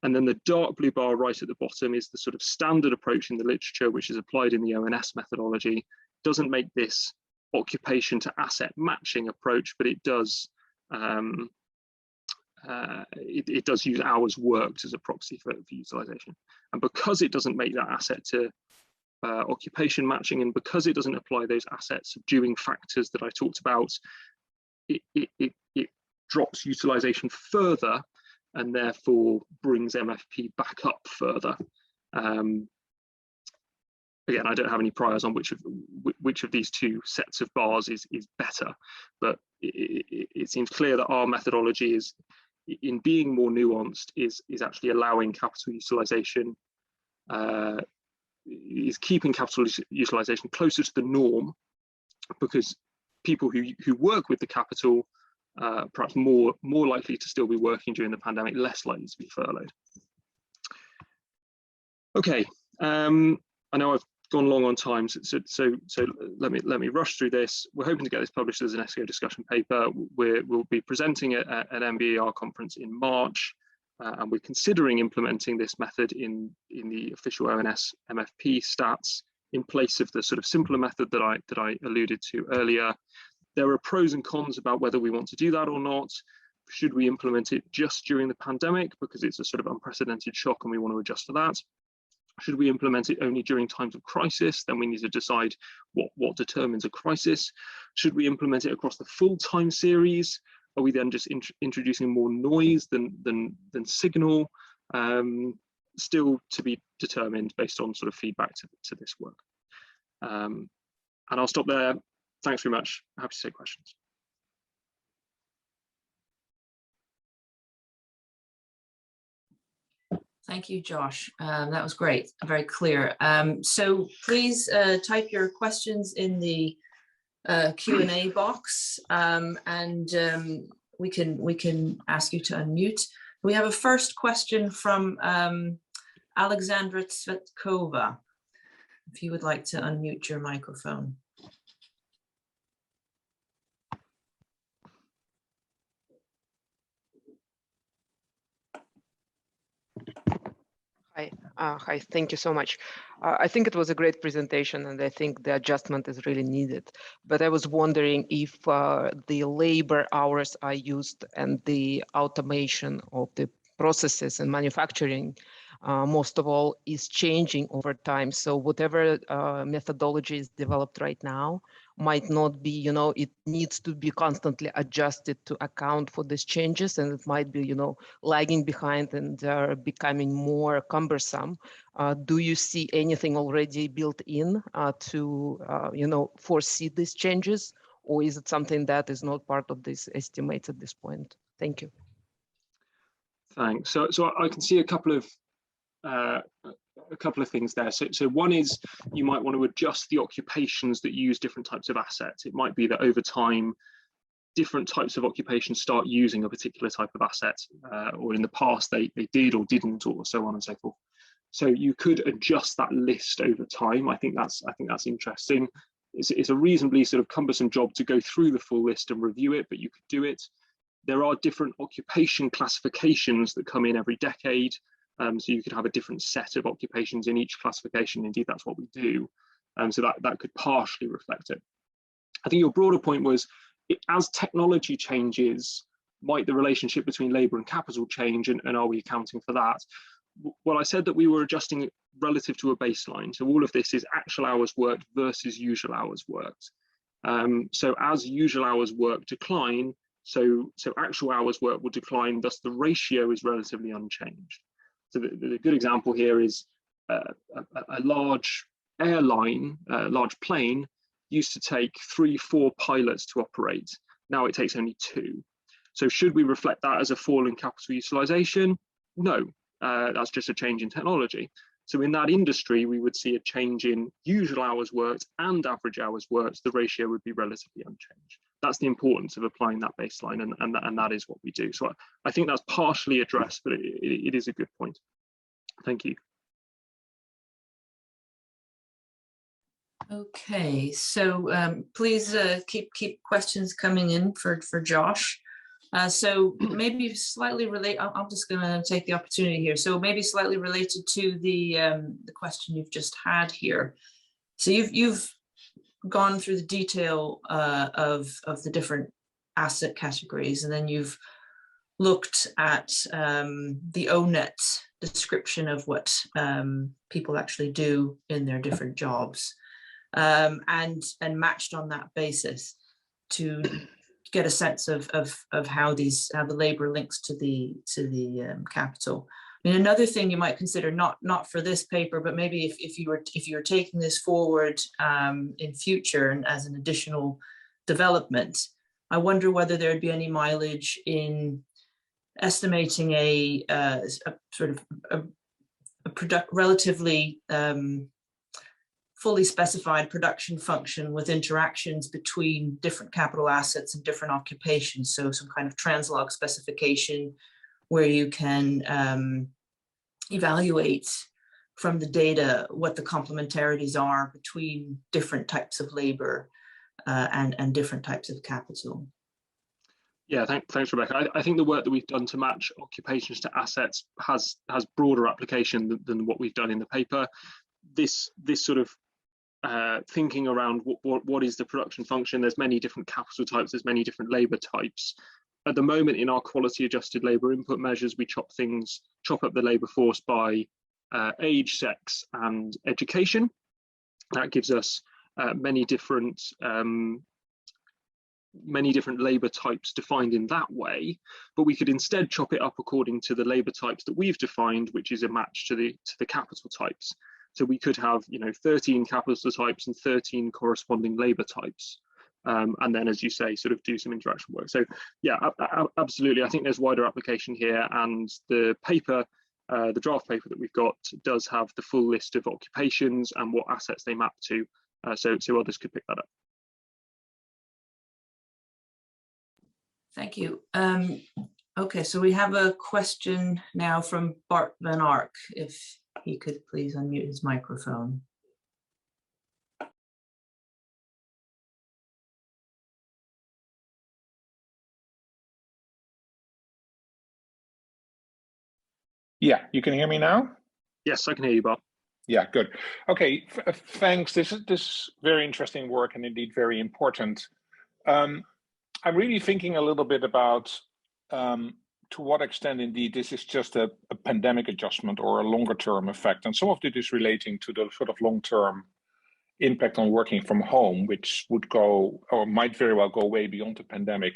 And then the dark blue bar right at the bottom is the sort of standard approach in the literature, which is applied in the ONS methodology. Doesn't make this occupation to asset matching approach, but it does it does use hours worked as a proxy for utilization. And because it doesn't make that asset to occupation matching, and because it doesn't apply those asset subduing factors that I talked about, it drops utilisation further and therefore brings MFP back up further. Again, I don't have any priors on which of these two sets of bars is better, but it seems clear that our methodology is, in being more nuanced, is actually allowing capital utilisation, is keeping capital utilisation closer to the norm, because people who work with the capital perhaps more likely to still be working during the pandemic, less likely to be furloughed. Okay, I know I've gone long on time, so let me rush through this. We're hoping to get this published as an ESCoE discussion paper. We'll be presenting it at an MBER conference in March, and we're considering implementing this method in the official ONS MFP stats in place of the sort of simpler method that I alluded to earlier. There are pros and cons about whether we want to do that or not. Should we implement it just during the pandemic because it's a sort of unprecedented shock and we want to adjust for that? Should we implement it only during times of crisis? Then we need to decide what determines a crisis. Should we implement it across the full time series? Are we then just introducing more noise than signal? Still to be determined based on sort of feedback to this work. And I'll stop there. Thanks very much. Happy to take questions. Thank you, Josh. That was great, very clear. So please type your questions in the Q&A box, and we can ask you to unmute. We have a first question from Alexandra Tsvetkova. If you would like to unmute your microphone. Hi, thank you so much. I think it was a great presentation and I think the adjustment is really needed. But I was wondering if the labor hours are used and the automation of the processes and manufacturing, most of all, is changing over time. So whatever methodology is developed right now might not be, it needs to be constantly adjusted to account for these changes, and it might be, lagging behind and becoming more cumbersome. Do you see anything already built in to, foresee these changes, or is it something that is not part of these estimates at this point? Thank you. Thanks. So I can see a couple of things there. So one is you might want to adjust the occupations that use different types of assets. It might be that over time, different types of occupations start using a particular type of asset, or in the past they did or didn't, or so on and so forth. So you could adjust that list over time. I think that's interesting. It's a reasonably sort of cumbersome job to go through the full list and review it, but you could do it. There are different occupation classifications that come in every decade. So you could have a different set of occupations in each classification. Indeed, that's what we do. So that could partially reflect it. I think your broader point was, as technology changes, might the relationship between labour and capital change, and are we accounting for that? Well, I said that we were adjusting it relative to a baseline. So all of this is actual hours worked versus usual hours worked. So as usual hours work decline, so actual hours work will decline, thus the ratio is relatively unchanged. So the good example here is a large airline, a large plane, used to take 3-4 pilots to operate. Now it takes only 2. So should we reflect that as a fall in capital utilisation? No, that's just a change in technology. So in that industry, we would see a change in usual hours worked and average hours worked. The ratio would be relatively unchanged. That's the importance of applying that baseline, and that is what we do. So I think that's partially addressed, but it is a good point. Thank you. Okay, so please keep questions coming in for Josh. So maybe slightly related, I'm just going to take the opportunity here. So maybe slightly related to the question you've just had here. So you've gone through the detail of the different asset categories, and then you've looked at the ONET description of what people actually do in their different jobs, and matched on that basis to get a sense of how the labor links to the capital. I mean, another thing you might consider, not for this paper, but maybe if you were taking this forward in future and as an additional development, I wonder whether there would be any mileage in estimating a sort of a relatively fully specified production function with interactions between different capital assets and different occupations. So some kind of translog specification where you can evaluate from the data what the complementarities are between different types of labor and different types of capital. Yeah, thanks, Rebecca. I think the work that we've done to match occupations to assets has broader application than what we've done in the paper. This sort of thinking around what is the production function. There's many different capital types. There's many different labour types. At the moment, in our quality adjusted labour input measures, we chop up the labour force by age, sex, and education. That gives us many different labour types defined in that way, but we could instead chop it up according to the labour types that we've defined, which is a match to the capital types. So we could have 13 capital types and 13 corresponding labour types, and then, as you say, sort of do some interaction work. So yeah, absolutely, I think there's wider application here, and the paper, the draft paper that we've got, does have the full list of occupations and what assets they map to, so others could pick that up. Thank you. Okay, so we have a question now from Bart van Ark, if he could please unmute his microphone. Yeah, you can hear me now? Yes, I can hear you, Bart. Yeah, good. Okay, thanks. This is very interesting work and indeed very important. I'm really thinking a little bit about to what extent indeed this is just a pandemic adjustment or a longer term effect. And some of it is relating to the sort of long-term impact on working from home, which would go or might very well go way beyond the pandemic.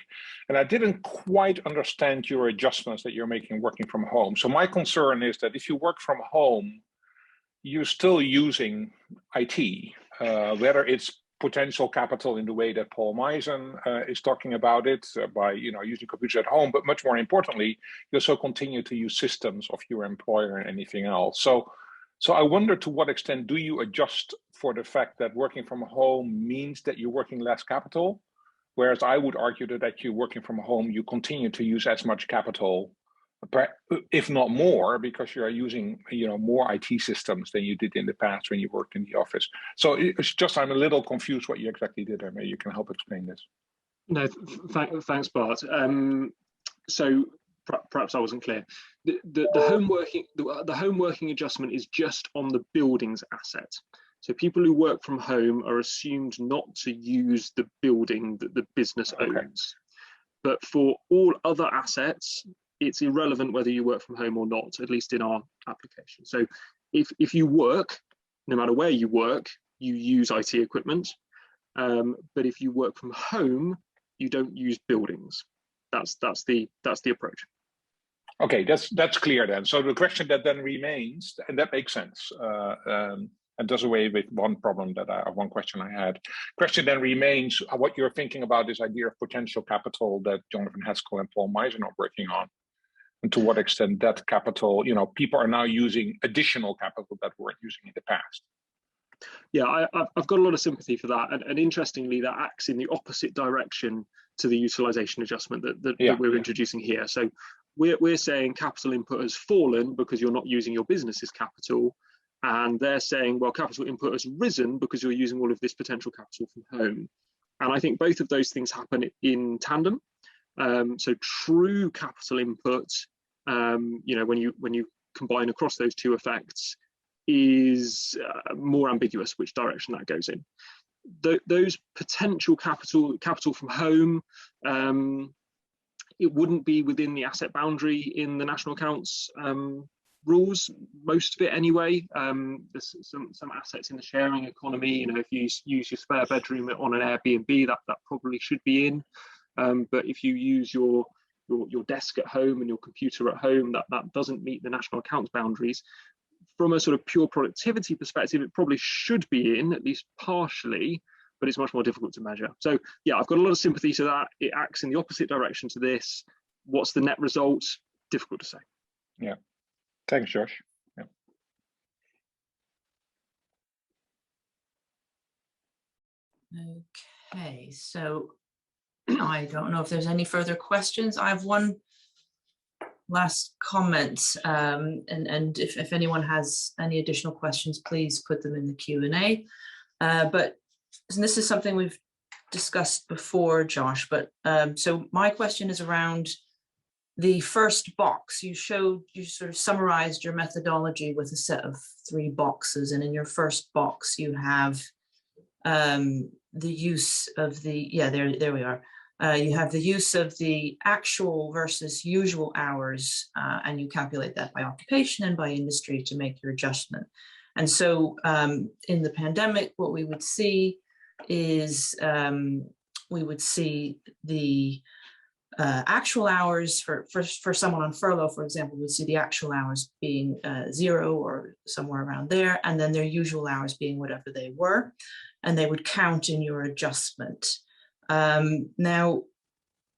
And I didn't quite understand your adjustments that you're making working from home. So my concern is that if you work from home, you're still using IT, whether it's potential capital in the way that Paul Meisen is talking about it, by using computers at home, but much more importantly, you also continue to use systems of your employer and anything else. So I wonder, to what extent do you adjust for the fact that working from home means that you're working less capital, whereas I would argue that you're working from home, you continue to use as much capital, if not more, because you are using more IT systems than you did in the past when you worked in the office. So it's just, I'm a little confused what you exactly did there. Maybe you can help explain this. No, thanks, Bart. So perhaps I wasn't clear. The home working adjustment is just on the building's asset. So people who work from home are assumed not to use the building that the business owns. Okay. But for all other assets, it's irrelevant whether you work from home or not, at least in our application. So if you work, no matter where you work, you use IT equipment. But if you work from home, you don't use buildings. That's the approach. Okay, that's clear then. So the question that then remains, and that makes sense, and does away with one question I had. Question then remains, what you're thinking about this idea of potential capital that Jonathan Haskell and Paul Meisen are working on, and to what extent that capital, people are now using additional capital that weren't using in the past. Yeah, I've got a lot of sympathy for that, and interestingly, that acts in the opposite direction to the utilisation adjustment that we're introducing here. So we're saying capital input has fallen because you're not using your business's capital, and they're saying, well, capital input has risen because you're using all of this potential capital from home. And I think both of those things happen in tandem. So true capital input, when you combine across those two effects, is more ambiguous which direction that goes in. Those potential capital from home, it wouldn't be within the asset boundary in the national accounts rules, most of it anyway. There's some assets in the sharing economy. If you use your spare bedroom on an Airbnb, that probably should be in. But if you use your desk at home and your computer at home, that doesn't meet the national accounts boundaries. From a sort of pure productivity perspective, it probably should be in, at least partially, but it's much more difficult to measure. So yeah, I've got a lot of sympathy to that. It acts in the opposite direction to this. What's the net result? Difficult to say. Yeah, thanks, Josh. Yeah. Okay, so I don't know if there's any further questions. I have one last comment, and if anyone has any additional questions, please put them in the Q&A. But this is something we've discussed before, Josh, but so my question is around the first box. You sort of summarized your methodology with a set of 3 boxes, and in your first box you have the use of the, yeah, there we are. You have the use of the actual versus usual hours, and you calculate that by occupation and by industry to make your adjustment. And so in the pandemic, what we would see is we would see the actual hours for someone on furlough, for example, we'd see the actual hours being 0 or somewhere around there, and then their usual hours being whatever they were, and they would count in your adjustment. Now,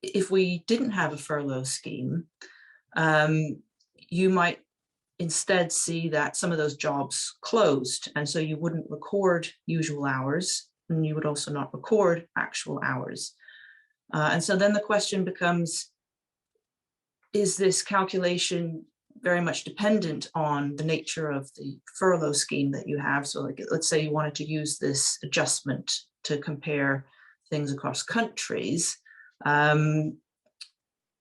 if we didn't have a furlough scheme, you might instead see that some of those jobs closed, and so you wouldn't record usual hours, and you would also not record actual hours. And so then the question becomes, is this calculation very much dependent on the nature of the furlough scheme that you have? So like, let's say you wanted to use this adjustment to compare things across countries,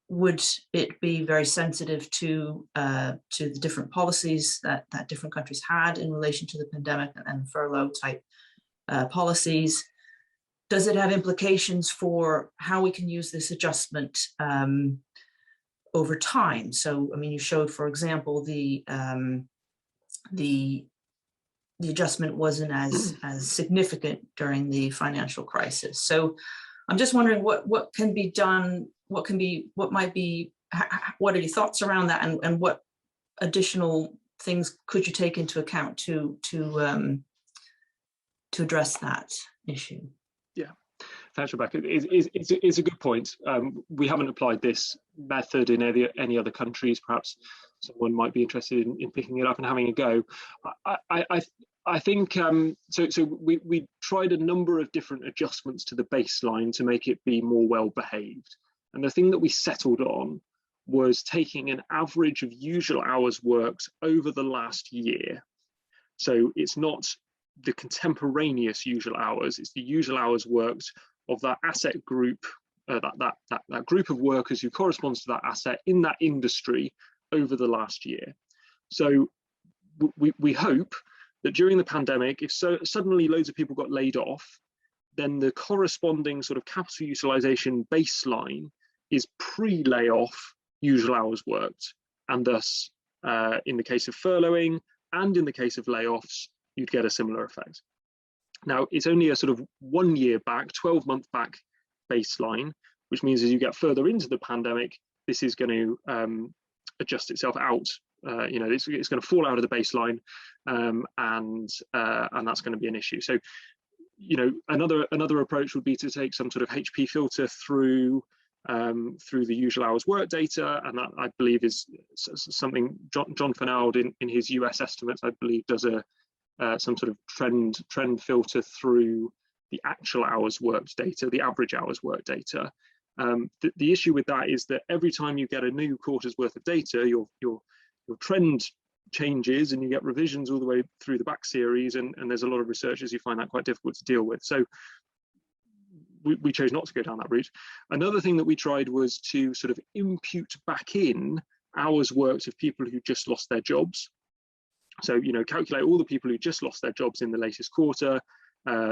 would it be very sensitive to the different policies that different countries had in relation to the pandemic and furlough type policies? Does it have implications for how we can use this adjustment over time? So, I mean, you showed, for example, the adjustment wasn't as significant during the financial crisis. So I'm just wondering what can be done, what are your thoughts around that, and what additional things could you take into account to address that issue? Yeah, thanks, Rebecca. It's a good point. We haven't applied this method in any other countries. Perhaps someone might be interested in picking it up and having a go. I think so we tried a number of different adjustments to the baseline to make it be more well behaved, and the thing that we settled on was taking an average of usual hours worked over the last year. So it's not the contemporaneous usual hours, it's the usual hours worked of that asset group, that group of workers who corresponds to that asset in that industry over the last year. So we hope that during the pandemic, if suddenly loads of people got laid off, then the corresponding sort of capital utilization baseline is pre-layoff usual hours worked. And thus, in the case of furloughing and in the case of layoffs, you'd get a similar effect. Now, it's only a sort of 1 year back, 12-month back baseline, which means as you get further into the pandemic, this is going to adjust itself out. It's going to fall out of the baseline, and that's going to be an issue. So, another approach would be to take some sort of HP filter through the usual hours work data, and that, I believe, is something John Fernald in his US estimates, I believe, does some sort of trend filter through the actual hours worked data, the average hours worked data. The issue with that is that every time you get a new quarter's worth of data, your trend changes and you get revisions all the way through the back series, and there's a lot of researchers who find that quite difficult to deal with. So we chose not to go down that route. Another thing that we tried was to sort of impute back in hours worked of people who just lost their jobs. So, calculate all the people who just lost their jobs in the latest quarter,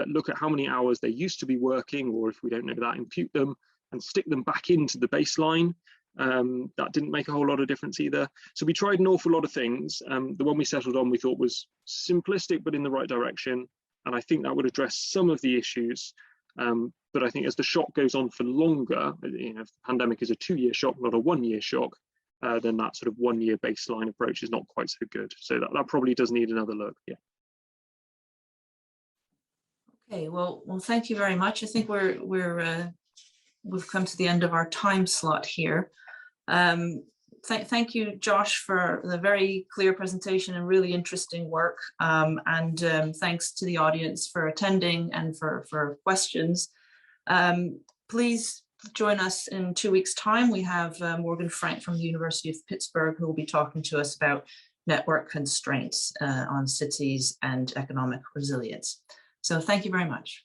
look at how many hours they used to be working, or if we don't know that, impute them and stick them back into the baseline. That didn't make a whole lot of difference either. So we tried an awful lot of things. The one we settled on we thought was simplistic, but in the right direction. And I think that would address some of the issues. But I think as the shock goes on for longer, you know, if the pandemic is a 2-year shock, not a 1-year shock, then that sort of 1-year baseline approach is not quite so good. So that probably does need another look. Yeah. Okay, well, thank you very much. I think we've come to the end of our time slot here. Thank you, Josh, for the very clear presentation and really interesting work. Thanks to the audience for attending and for questions. Please join us in 2 weeks' time. We have Morgan Frank from the University of Pittsburgh, who will be talking to us about network constraints on cities and economic resilience. So thank you very much.